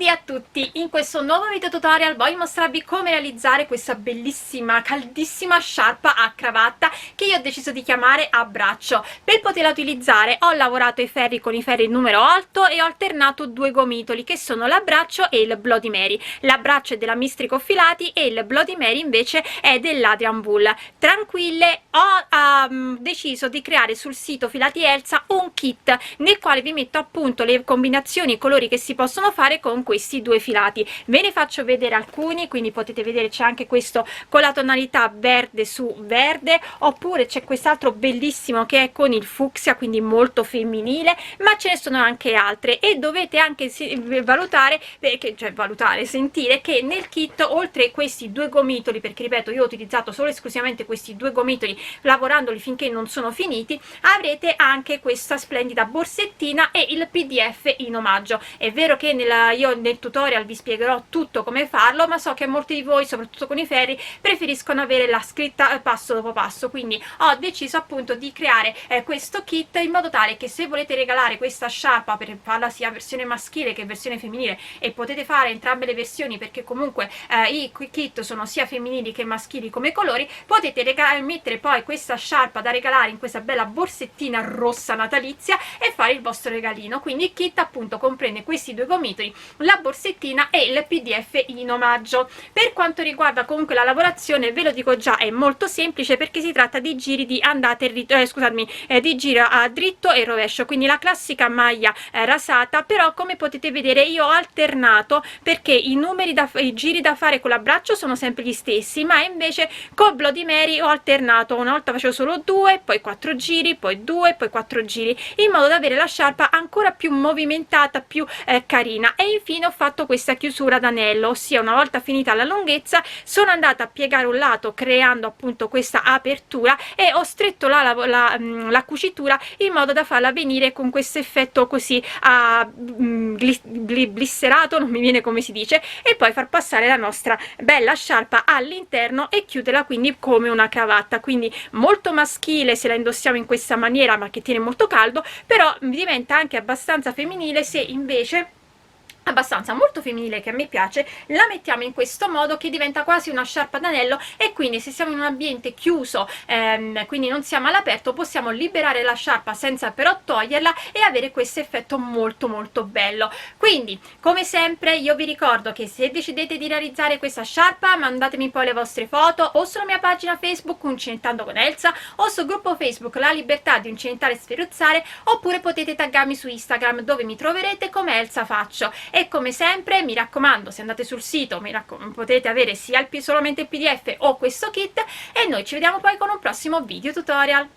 Buondì a tutti! In questo nuovo video tutorial voglio mostrarvi come realizzare questa bellissima, caldissima sciarpa a cravatta che io ho deciso di chiamare a braccio. Per poterla utilizzare ho lavorato i ferri con i ferri numero 8 e ho alternato due gomitoli che sono l'abbraccio e il Bloody Mary. L'abbraccio è della Mistrico Filati e il Bloody Mary invece è dell'Adrian Wool. Tranquille, ho deciso di creare sul sito Filati Elsa un kit nel quale vi metto appunto le combinazioni, i colori che si possono fare con questi due filati. Ve ne faccio vedere alcuni, quindi potete vedere c'è anche questo con la tonalità verde su verde, oppure c'è quest'altro bellissimo che è con il fucsia, quindi molto femminile, ma ce ne sono anche altre e dovete anche valutare, sentire che nel kit, oltre questi due gomitoli, perché ripeto io ho utilizzato solo esclusivamente questi due gomitoli lavorandoli finché non sono finiti, avrete anche questa splendida borsettina e il PDF in omaggio. È vero che io nel tutorial vi spiegherò tutto come farlo, ma so che molti di voi, soprattutto con i ferri, preferiscono avere la scritta passo dopo passo, quindi ho deciso appunto di creare questo kit in modo tale che se volete regalare questa sciarpa, per farla sia versione maschile che versione femminile, e potete fare entrambe le versioni perché comunque i kit sono sia femminili che maschili come colori, potete mettere poi questa sciarpa da regalare in questa bella borsettina rossa natalizia e fare il vostro regalino. Quindi il kit appunto comprende questi due gomitoli, la borsettina e il PDF in omaggio. Per quanto riguarda comunque la lavorazione, ve lo dico già, è molto semplice perché si tratta di giri di andata e di giro a dritto e rovescio, quindi la classica maglia rasata, però come potete vedere io ho alternato perché i giri da fare con l'abbraccio sono sempre gli stessi, ma invece con Bloody Mary ho alternato, una volta facevo solo 2, poi 4 giri, poi 2, poi 4 giri, in modo da avere la sciarpa ancora più movimentata, più carina. E infine ho fatto questa chiusura d'anello, ossia una volta finita la lunghezza sono andata a piegare un lato creando appunto questa apertura e ho stretto la cucitura in modo da farla venire con questo effetto così glisserato, non mi viene come si dice, e poi far passare la nostra bella sciarpa all'interno e chiuderla quindi come una cravatta. Quindi molto maschile se la indossiamo in questa maniera, ma che tiene molto caldo, però diventa anche abbastanza femminile se invece molto femminile, che a me piace, la mettiamo in questo modo che diventa quasi una sciarpa d'anello. E quindi se siamo in un ambiente chiuso, quindi non siamo all'aperto, possiamo liberare la sciarpa senza però toglierla e avere questo effetto molto molto bello. Quindi come sempre io vi ricordo che se decidete di realizzare questa sciarpa, mandatemi poi le vostre foto o sulla mia pagina Facebook Uncinettando con Elsa o sul gruppo Facebook La Libertà di Uncinettare e Sferruzzare, oppure potete taggarmi su Instagram dove mi troverete come Elsa Faccio. E come sempre mi raccomando, se andate sul sito potete avere sia solamente il PDF o questo kit, e noi ci vediamo poi con un prossimo video tutorial.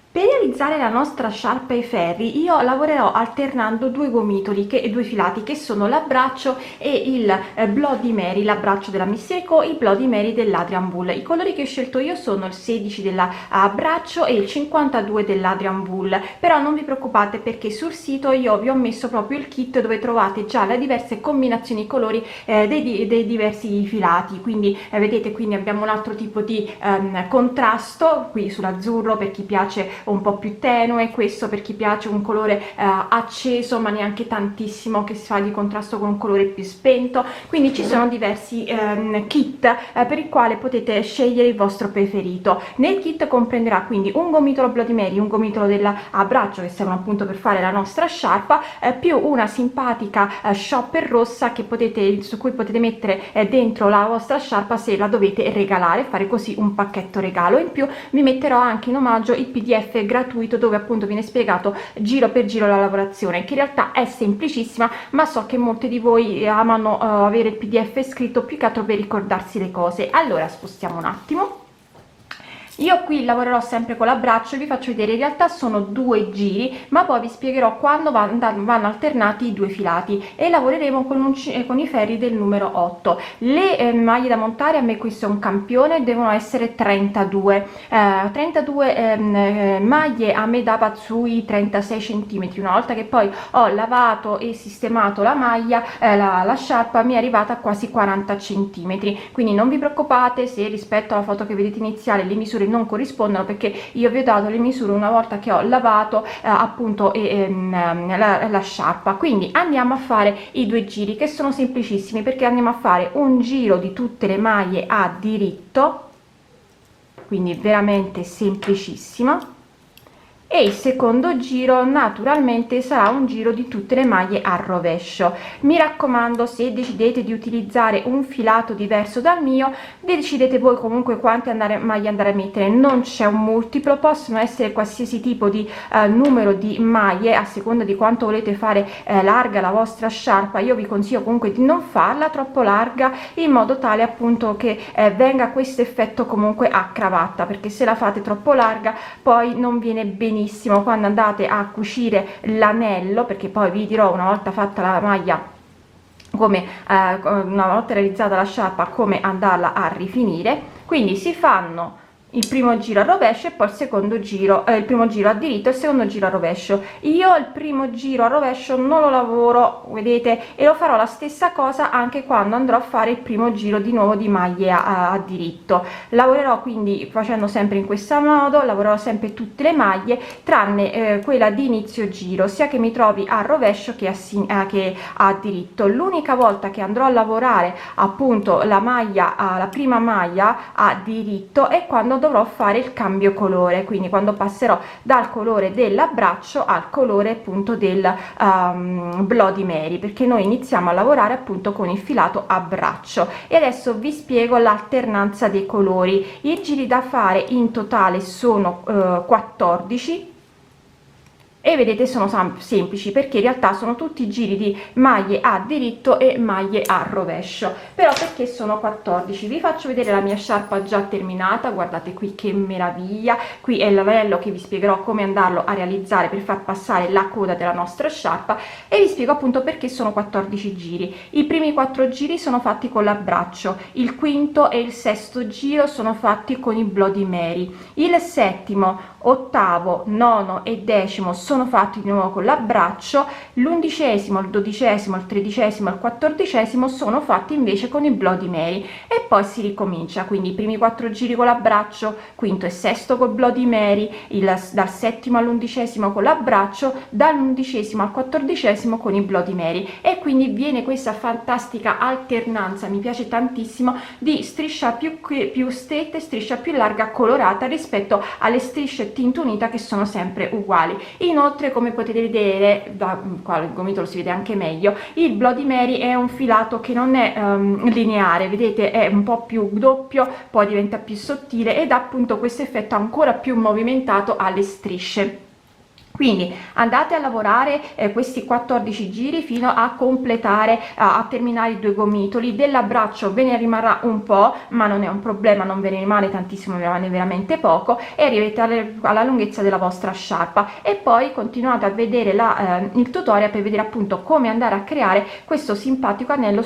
Per realizzare la nostra sciarpa ai ferri io lavorerò alternando due gomitoli, due filati che sono l'abbraccio e il Bloody Mary, l'abbraccio della Mistrico, il Bloody Mary dell'Adrian Wool. I colori che ho scelto io sono il 16 dell'abbraccio e il 52 dell'Adrian Wool, però non vi preoccupate perché sul sito io vi ho messo proprio il kit dove trovate già le diverse combinazioni colori dei diversi filati. Quindi vedete, quindi abbiamo un altro tipo di contrasto qui sull'azzurro per chi piace un po' più tenue, questo per chi piace un colore acceso ma neanche tantissimo, che si fa di contrasto con un colore più spento. Quindi ci sono diversi kit per il quale potete scegliere il vostro preferito. Nel kit comprenderà quindi un gomitolo Bloody Mary, un gomitolo dell'abbraccio che servono appunto per fare la nostra sciarpa, più una simpatica shopper rossa su cui potete mettere dentro la vostra sciarpa se la dovete regalare, fare così un pacchetto regalo. In più vi metterò anche in omaggio il PDF gratuito dove appunto viene spiegato giro per giro la lavorazione, che in realtà è semplicissima, ma so che molti di voi amano avere il PDF scritto più che altro per ricordarsi le cose. Allora spostiamo un attimo. Io qui lavorerò sempre con l'abbraccio e vi faccio vedere, in realtà sono due giri, ma poi vi spiegherò quando vanno alternati i due filati, e lavoreremo con i ferri del numero 8. Le maglie da montare, a me questo è un campione, devono essere 32 maglie, a me dava sui 36 centimetri. Una volta che poi ho lavato e sistemato la maglia, la sciarpa mi è arrivata a quasi 40 centimetri. Quindi non vi preoccupate se rispetto alla foto che vedete iniziale le misure non corrispondono, perché io vi ho dato le misure una volta che ho lavato appunto la sciarpa. Quindi andiamo a fare i 2 giri, che sono semplicissimi, perché andiamo a fare un giro di tutte le maglie a diritto, quindi veramente semplicissimo, e il secondo giro naturalmente sarà un giro di tutte le maglie a rovescio. Mi raccomando, se decidete di utilizzare un filato diverso dal mio, decidete voi comunque quante maglie andare a mettere, non c'è un multiplo, possono essere qualsiasi tipo di numero di maglie a seconda di quanto volete fare larga la vostra sciarpa. Io vi consiglio comunque di non farla troppo larga, in modo tale appunto che venga questo effetto comunque a cravatta, perché se la fate troppo larga poi non viene benissimo quando andate a cucire l'anello, perché poi vi dirò una volta fatta la maglia, come una volta realizzata la sciarpa, come andarla a rifinire. Quindi si fanno il primo giro a rovescio e poi il secondo giro, il primo giro a diritto e il secondo giro a rovescio. Io il primo giro a rovescio non lo lavoro, vedete, e lo farò la stessa cosa anche quando andrò a fare il primo giro di nuovo di maglie a diritto. Lavorerò quindi facendo sempre in questo modo, lavorerò sempre tutte le maglie tranne quella di inizio giro, sia che mi trovi a rovescio che a diritto. L'unica volta che andrò a lavorare appunto la maglia, la prima maglia a diritto, è quando dovrò fare il cambio colore, quindi quando passerò dal colore dell'abbraccio al colore appunto del Bloody Mary, perché noi iniziamo a lavorare appunto con il filato a braccio. E adesso vi spiego l'alternanza dei colori. I giri da fare in totale sono 14, e vedete sono semplici, perché in realtà sono tutti giri di maglie a diritto e maglie a rovescio. Però perché sono 14? Vi faccio vedere la mia sciarpa già terminata, guardate qui che meraviglia. Qui è l'anello che vi spiegherò come andarlo a realizzare per far passare la coda della nostra sciarpa, e vi spiego appunto perché sono 14 giri. I primi 4 giri sono fatti con l'abbraccio, il quinto e il sesto giro sono fatti con il Bloody Mary, il settimo, ottavo, nono e decimo sono fatti di nuovo con l'abbraccio, l'11°, il 12°, il 13°, il 14° sono fatti invece con il Bloody Mary, e poi si ricomincia. Quindi i primi 4 giri con l'abbraccio, quinto e sesto col Bloody Mary, dal settimo all'11° con l'abbraccio, dall'11° al 14° con il Bloody Mary, e quindi viene questa fantastica alternanza, mi piace tantissimo, di striscia più stretta e striscia più larga colorata rispetto alle strisce tinta unita che sono sempre uguali. Inoltre, come potete vedere, da qua il gomitolo si vede anche meglio, il Bloody Mary è un filato che non è lineare, vedete, è un po' più doppio, poi diventa più sottile ed ha appunto questo effetto ancora più movimentato alle strisce. Quindi andate a lavorare questi 14 giri fino a completare, a terminare i 2 gomitoli. Dell'abbraccio ve ne rimarrà un po', ma non è un problema, non ve ne rimane tantissimo, ve ne rimane veramente poco, e arrivate alla lunghezza della vostra sciarpa. E poi continuate a vedere il tutorial per vedere appunto come andare a creare questo simpatico anello.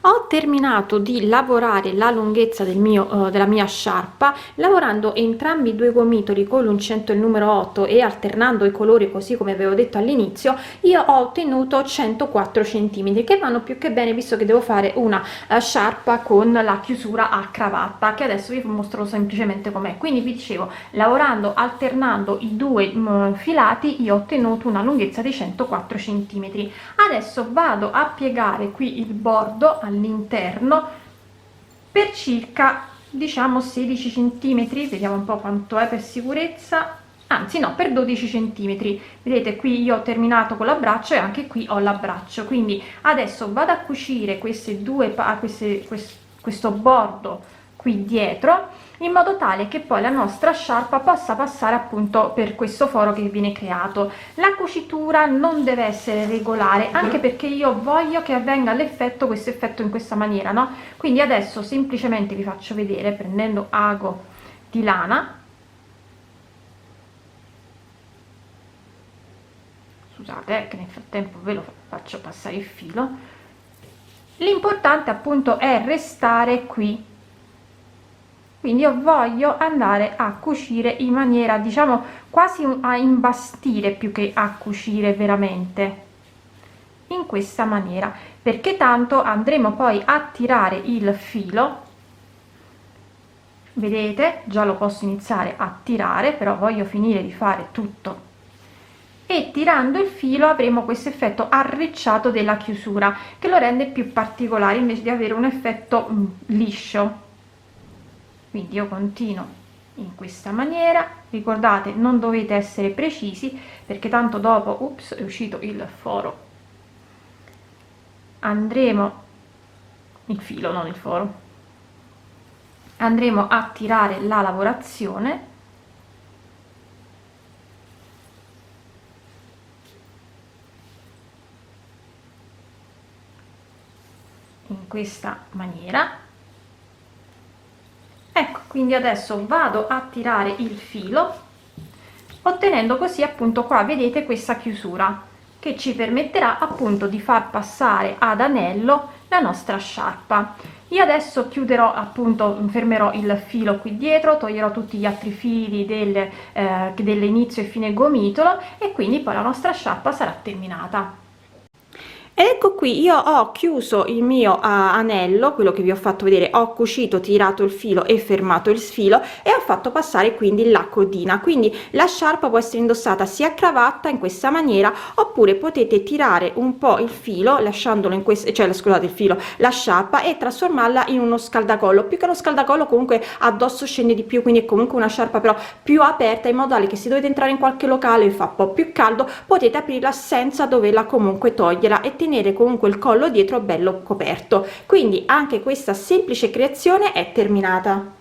Ho terminato di lavorare la lunghezza della mia sciarpa, lavorando entrambi i 2 gomitoli con l'uncinetto il numero 8 e alternando i colori, così come avevo detto all'inizio. Io ho ottenuto 104 cm, che vanno più che bene, visto che devo fare una sciarpa con la chiusura a cravatta, che adesso vi mostro semplicemente com'è. Quindi vi dicevo, lavorando, alternando i 2 filati, io ho ottenuto una lunghezza di 104 cm. Adesso vado a piegare qui il bordo all'interno per circa, diciamo, 16 cm, vediamo un po' quanto è per sicurezza, anzi no, per 12 cm. Vedete, qui io ho terminato con l'abbraccio e anche qui ho l'abbraccio. Quindi adesso vado a cucire questo bordo qui dietro, in modo tale che poi la nostra sciarpa possa passare appunto per questo foro che viene creato. La cucitura non deve essere regolare, anche perché io voglio che avvenga questo effetto in questa maniera, no? Quindi adesso semplicemente vi faccio vedere, prendendo ago di lana, scusate che nel frattempo ve lo faccio passare il filo. L'importante appunto è restare qui, quindi io voglio andare a cucire in maniera, diciamo, quasi a imbastire più che a cucire veramente, in questa maniera, perché tanto andremo poi a tirare il filo vedete già lo posso iniziare a tirare, però voglio finire di fare tutto, e tirando il filo avremo questo effetto arricciato della chiusura che lo rende più particolare invece di avere un effetto liscio. Quindi io continuo in questa maniera, ricordate non dovete essere precisi perché tanto dopo, ups, è uscito il foro, andremo, il filo non il foro, andremo a tirare la lavorazione in questa maniera. Ecco, quindi adesso vado a tirare il filo, ottenendo così appunto qua vedete questa chiusura che ci permetterà appunto di far passare ad anello la nostra sciarpa. Io adesso chiuderò appunto, fermerò il filo qui dietro, toglierò tutti gli altri fili dell'inizio e fine gomitolo e quindi poi la nostra sciarpa sarà terminata. Ecco qui, io ho chiuso il mio anello, quello che vi ho fatto vedere, ho cucito, tirato il filo e fermato il filo e ho fatto passare quindi la codina. Quindi la sciarpa può essere indossata sia a cravatta in questa maniera, oppure potete tirare un po' il filo lasciandolo in questo, cioè scusate, il filo, la sciarpa, e trasformarla in uno scaldacollo. Più che uno scaldacollo comunque addosso scende di più, quindi è comunque una sciarpa però più aperta, in modo tale che se dovete entrare in qualche locale e fa un po' più caldo potete aprirla senza doverla comunque toglierla e tenere comunque il collo dietro bello coperto. Quindi anche questa semplice creazione è terminata.